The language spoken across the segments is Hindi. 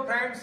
फ्रेंड्स,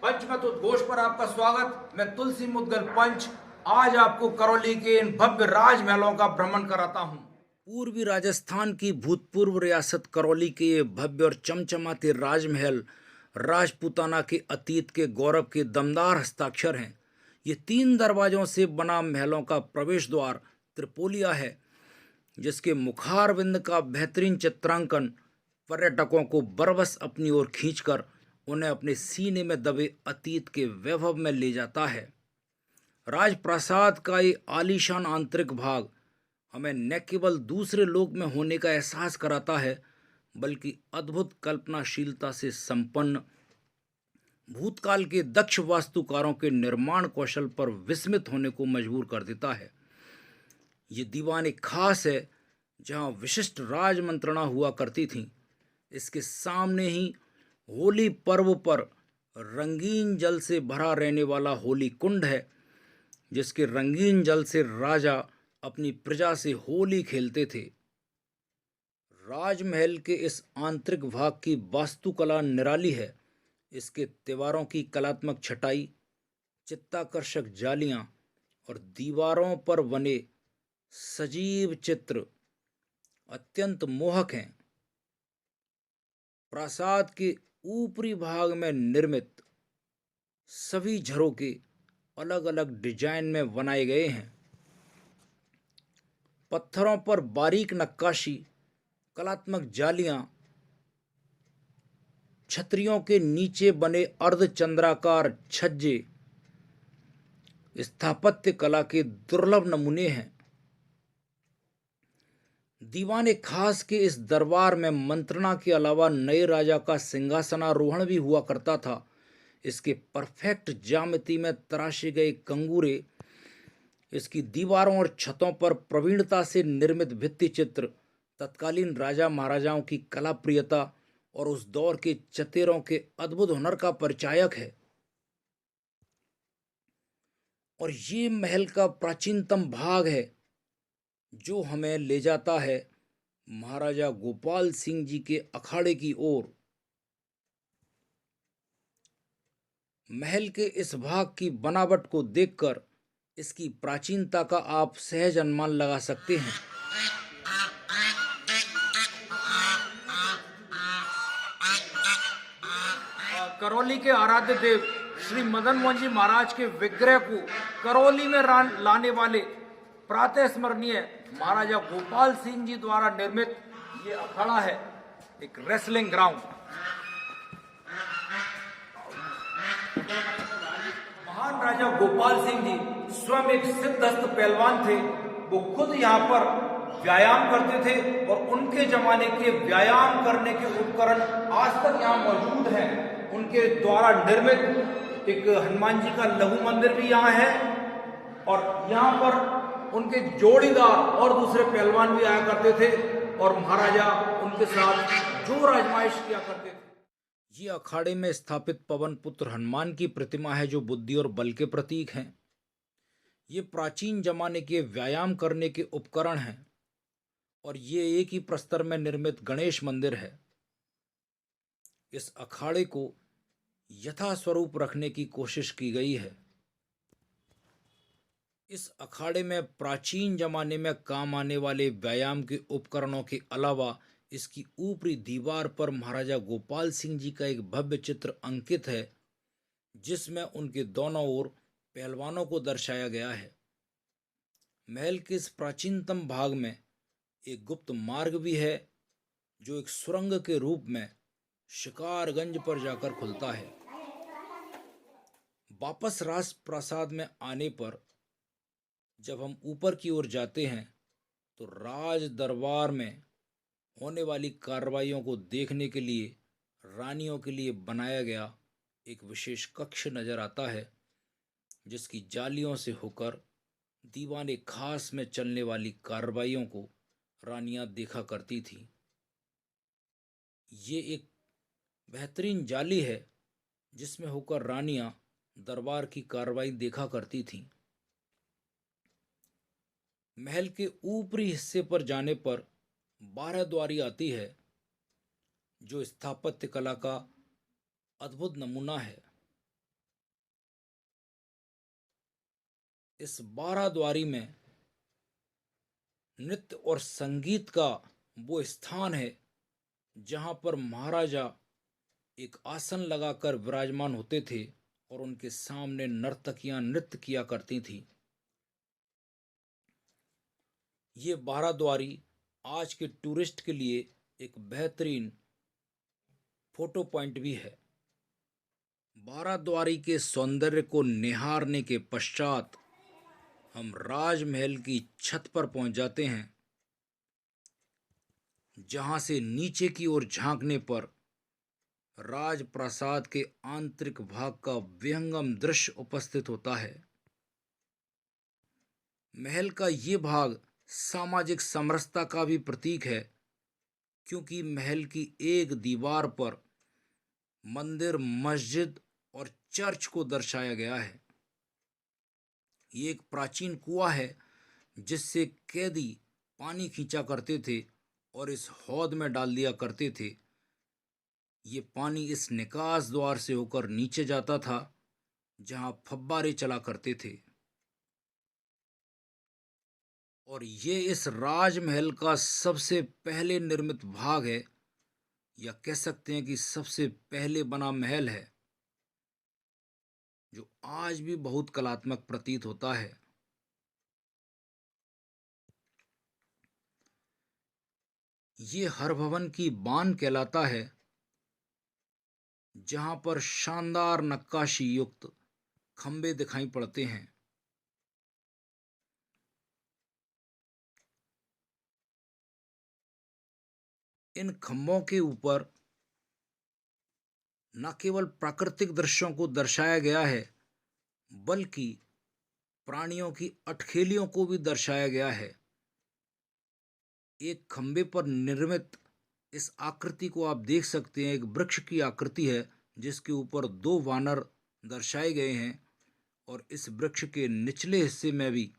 पंचमत उद्घोष पर आपका स्वागत। मैं तुलसी मुद्गल पंच आज आपको करौली के इन भव्य राजमहलों का भ्रमण कराता हूँ। पूर्वी राजस्थान की भूतपूर्व रियासत करौली के ये भव्य और चमचमाते राजमहल राजपूताना के अतीत के गौरव के दमदार हस्ताक्षर हैं। ये 3 दरवाजों से बना महलों का प्रवेश द्वार त्रिपोलिया है, जिसके मुखारविंद का बेहतरीन चित्रांकन पर्यटकों को बरबस अपनी ओर खींचकर उन्हें अपने सीने में दबे अतीत के वैभव में ले जाता है। राजप्रासाद का ये आलीशान आंतरिक भाग हमें न केवल दूसरे लोक में होने का एहसास कराता है, बल्कि अद्भुत कल्पनाशीलता से संपन्न भूतकाल के दक्ष वास्तुकारों के निर्माण कौशल पर विस्मित होने को मजबूर कर देता है। ये दीवान एक खास है जहाँ विशिष्ट राजमंत्रणा हुआ करती थीं। इसके सामने ही होली पर्व पर रंगीन जल से भरा रहने वाला होली कुंड है, जिसके रंगीन जल से राजा अपनी प्रजा से होली खेलते थे। राजमहल के इस आंतरिक भाग की वास्तुकला निराली है। इसके दीवारों की कलात्मक छटाई, चित्ताकर्षक जालियां और दीवारों पर बने सजीव चित्र अत्यंत मोहक हैं। प्रासाद के ऊपरी भाग में निर्मित सभी झरोके अलग अलग डिजाइन में बनाए गए हैं। पत्थरों पर बारीक नक्काशी, कलात्मक जालियां, छतरियों के नीचे बने अर्धचंद्राकार छज्जे स्थापत्य कला के दुर्लभ नमूने हैं। दीवाने खास के इस दरबार में मंत्रणा के अलावा नए राजा का सिंहासनारोहण भी हुआ करता था। इसके परफेक्ट ज्यामिति में तराशे गए कंगूरे, इसकी दीवारों और छतों पर प्रवीणता से निर्मित भित्ति चित्र तत्कालीन राजा महाराजाओं की कला प्रियता और उस दौर के चतेरों के अद्भुत हुनर का परिचायक है। और ये महल का प्राचीनतम भाग है जो हमें ले जाता है महाराजा गोपाल सिंह जी के अखाड़े की ओर। महल के इस भाग की बनावट को देखकर इसकी प्राचीनता का आप सहज अनुमान लगा सकते हैं। करौली के आराध्य देव श्री मदन मोहन जी महाराज के विग्रह को करौली में लाने वाले प्रातः स्मरणीय महाराजा गोपाल सिंह जी द्वारा निर्मित ये अखाड़ा है, एक रेसलिंग ग्राउंड। महान राजा गोपाल सिंह जी स्वयं एक सिद्धहस्त पहलवान थे। वो खुद यहाँ पर व्यायाम करते थे और उनके जमाने के व्यायाम करने के उपकरण आज तक यहाँ मौजूद हैं। उनके द्वारा निर्मित एक हनुमान जी का लघु मंदिर भी यहाँ है और यहाँ पर उनके जोड़ीदार और दूसरे पहलवान भी आया करते थे और महाराजा उनके साथ जो आजमाइश किया करते थे। ये अखाड़े में स्थापित पवन पुत्र हनुमान की प्रतिमा है जो बुद्धि और बल के प्रतीक हैं। ये प्राचीन जमाने के व्यायाम करने के उपकरण हैं और ये एक ही प्रस्तर में निर्मित गणेश मंदिर है। इस अखाड़े को यथास्वरूप रखने की कोशिश की गई है। इस अखाड़े में प्राचीन जमाने में काम आने वाले व्यायाम के उपकरणों के अलावा इसकी ऊपरी दीवार पर महाराजा गोपाल सिंह जी का एक भव्य चित्र अंकित है, जिसमें उनके दोनों ओर पहलवानों को दर्शाया गया है। महल के इस प्राचीनतम भाग में एक गुप्त मार्ग भी है जो एक सुरंग के रूप में शिकारगंज पर जाकर खुलता है। वापस राज प्रासाद में आने पर जब हम ऊपर की ओर जाते हैं तो राज दरबार में होने वाली कार्रवाइयों को देखने के लिए रानियों के लिए बनाया गया एक विशेष कक्ष नजर आता है, जिसकी जालियों से होकर दीवाने खास में चलने वाली कार्रवाइयों को रानियां देखा करती थी। ये एक बेहतरीन जाली है जिसमें होकर रानियां दरबार की कार्रवाई देखा करती थीं। महल के ऊपरी हिस्से पर जाने पर 12 द्वारी आती है जो स्थापत्य कला का अद्भुत नमूना है। इस 12 द्वारी में नृत्य और संगीत का वो स्थान है जहाँ पर महाराजा एक आसन लगाकर विराजमान होते थे और उनके सामने नर्तकियां नृत्य किया करती थीं। ये 12 द्वारी आज के टूरिस्ट के लिए एक बेहतरीन फोटो पॉइंट भी है। 12 द्वारी के सौंदर्य को निहारने के पश्चात हम राजमहल की छत पर पहुंच जाते हैं, जहां से नीचे की ओर झांकने पर राजप्रासाद के आंतरिक भाग का विहंगम दृश्य उपस्थित होता है। महल का ये भाग सामाजिक समरसता का भी प्रतीक है, क्योंकि महल की एक दीवार पर मंदिर, मस्जिद और चर्च को दर्शाया गया है। ये एक प्राचीन कुआं है जिससे कैदी पानी खींचा करते थे और इस हौद में डाल दिया करते थे। ये पानी इस निकास द्वार से होकर नीचे जाता था, जहां फव्वारे चला करते थे। और ये इस राजमहल का सबसे पहले निर्मित भाग है, या कह सकते हैं कि सबसे पहले बना महल है, जो आज भी बहुत कलात्मक प्रतीत होता है। ये हरभवन की बान कहलाता है, जहां पर शानदार नक्काशी युक्त खंबे दिखाई पड़ते हैं। इन खंभों के ऊपर न केवल प्राकृतिक दृश्यों को दर्शाया गया है, बल्कि प्राणियों की अटखेलियों को भी दर्शाया गया है। एक खंबे पर निर्मित इस आकृति को आप देख सकते हैं, एक वृक्ष की आकृति है जिसके ऊपर 2 वानर दर्शाए गए हैं, और इस वृक्ष के निचले हिस्से में भी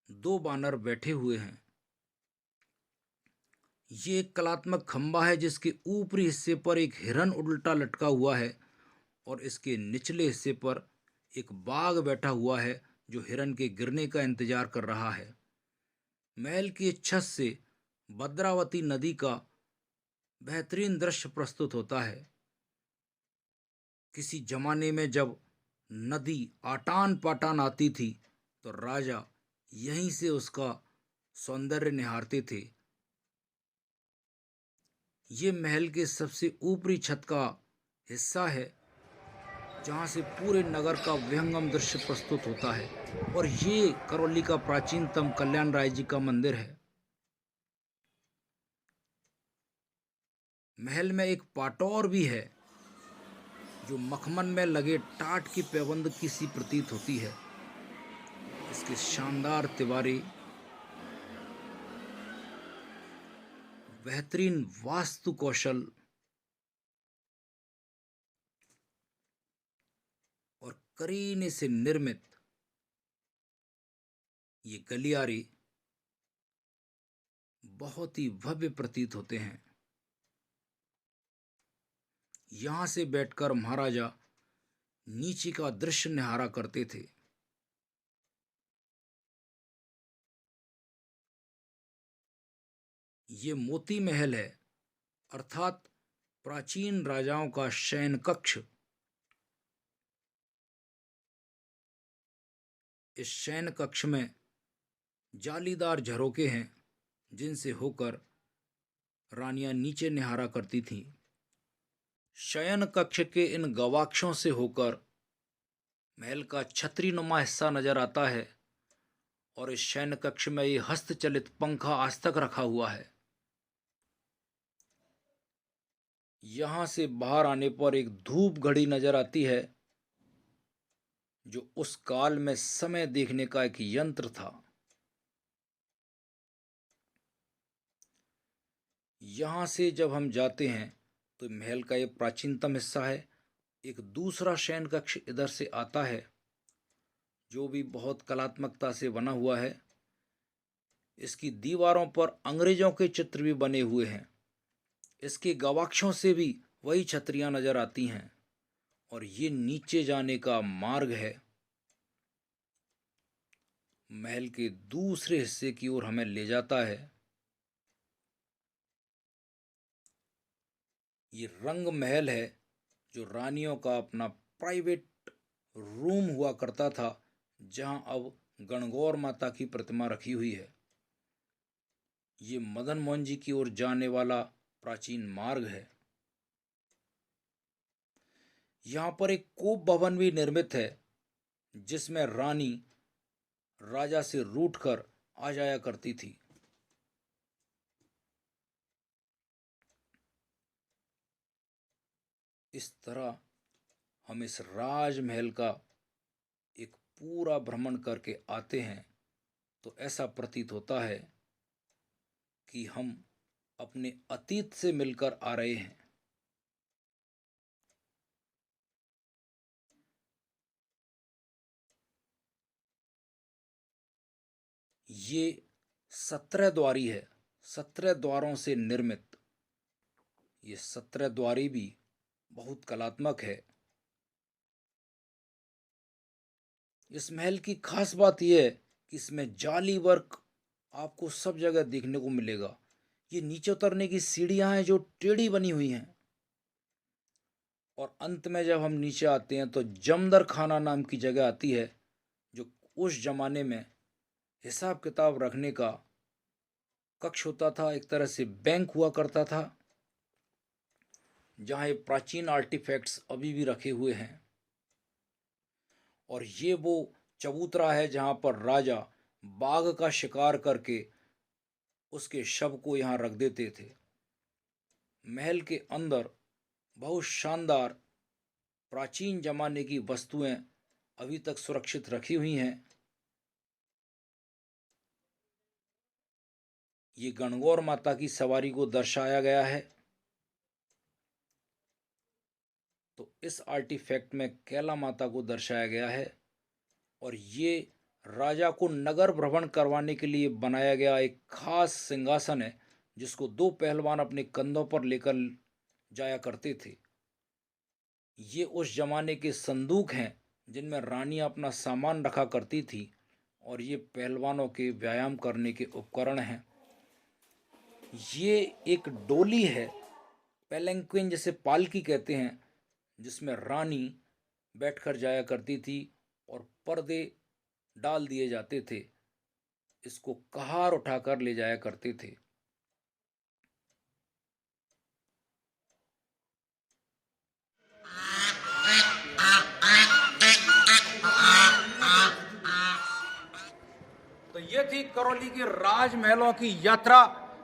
2 वानर बैठे हुए हैं। ये एक कलात्मक खंबा है जिसके ऊपरी हिस्से पर एक हिरन उल्टा लटका हुआ है, और इसके निचले हिस्से पर एक बाघ बैठा हुआ है जो हिरन के गिरने का इंतजार कर रहा है। महल की छत से भद्रावती नदी का बेहतरीन दृश्य प्रस्तुत होता है। किसी जमाने में जब नदी आटान पाटान आती थी, तो राजा यहीं से उसका सौंदर्य निहारते थे। ये महल के सबसे ऊपरी छत का हिस्सा है, जहाँ से पूरे नगर का विहंगम दृश्य प्रस्तुत होता है, और ये करौली का प्राचीनतम कल्याण राय जी का मंदिर है। महल में एक पाटौर भी है, जो मखमल में लगे टाट की पैबंद की सी प्रतीत होती है। इसके शानदार दीवारें, बेहतरीन वास्तु कौशल और करीने से निर्मित ये गलियारे बहुत ही भव्य प्रतीत होते हैं। यहां से बैठकर महाराजा नीचे का दृश्य निहारा करते थे। ये मोती महल है, अर्थात प्राचीन राजाओं का शयन कक्ष। इस शयन कक्ष में जालीदार झरोखे हैं, जिनसे होकर रानियां नीचे निहारा करती थीं। शयन कक्ष के इन गवाक्षों से होकर महल का छतरी नुमा हिस्सा नजर आता है, और इस शयन कक्ष में ये हस्तचलित पंखा आज तक रखा हुआ है। यहां से बाहर आने पर एक धूप घड़ी नजर आती है, जो उस काल में समय देखने का एक यंत्र था। यहां से जब हम जाते हैं तो महल का ये प्राचीनतम हिस्सा है। एक दूसरा शयन कक्ष इधर से आता है, जो भी बहुत कलात्मकता से बना हुआ है। इसकी दीवारों पर अंग्रेजों के चित्र भी बने हुए हैं। इसके गवाक्षों से भी वही छतरियां नजर आती हैं और ये नीचे जाने का मार्ग है। महल के दूसरे हिस्से की ओर हमें ले जाता है। ये रंग महल है जो रानियों का अपना प्राइवेट रूम हुआ करता था, जहां अब गणगौर माता की प्रतिमा रखी हुई है। ये मदन मोहन जी की ओर जाने वाला प्राचीन मार्ग है। यहाँ पर एक कोप भवन भी निर्मित है, जिसमें रानी राजा से रूठकर आ जाया करती थी। इस तरह हम इस राजमहल का एक पूरा भ्रमण करके आते हैं तो ऐसा प्रतीत होता है कि हम अपने अतीत से मिलकर आ रहे हैं। ये 17 द्वारी है, 17 द्वारों से निर्मित। ये 17 द्वारी भी बहुत कलात्मक है। इस महल की खास बात यह है कि इसमें जाली वर्क आपको सब जगह देखने को मिलेगा। ये नीचे उतरने की सीढ़ियां हैं जो टेढ़ी बनी हुई हैं, और अंत में जब हम नीचे आते हैं तो जमदर खाना नाम की जगह आती है, जो उस जमाने में हिसाब किताब रखने का कक्ष होता था, एक तरह से बैंक हुआ करता था, जहाँ ये प्राचीन आर्टिफैक्ट्स अभी भी रखे हुए हैं। और ये वो चबूतरा है जहाँ पर राजा बाघ का शिकार करके उसके शव को यहाँ रख देते थे। महल के अंदर बहुत शानदार प्राचीन जमाने की वस्तुएं अभी तक सुरक्षित रखी हुई हैं। ये गणगौर माता की सवारी को दर्शाया गया है। तो इस आर्टिफैक्ट में कैला माता को दर्शाया गया है, और ये राजा को नगर भ्रमण करवाने के लिए बनाया गया एक खास सिंहासन है, जिसको 2 पहलवान अपने कंधों पर लेकर जाया करते थे। ये उस जमाने के संदूक हैं जिनमें रानियां अपना सामान रखा करती थी, और ये पहलवानों के व्यायाम करने के उपकरण हैं। ये एक डोली है, पैलेंक्विन जिसे पालकी कहते हैं, जिसमें रानी बैठकर जाया करती थी और पर्दे डाल दिए जाते थे। इसको कहार उठाकर ले जाया करते थे। तो ये थी करौली के राजमहलों की यात्रा।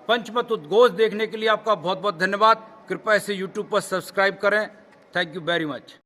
पंचमत उद्घोष देखने के लिए आपका बहुत बहुत धन्यवाद। कृपया इसे YouTube पर सब्सक्राइब करें। Thank you very much.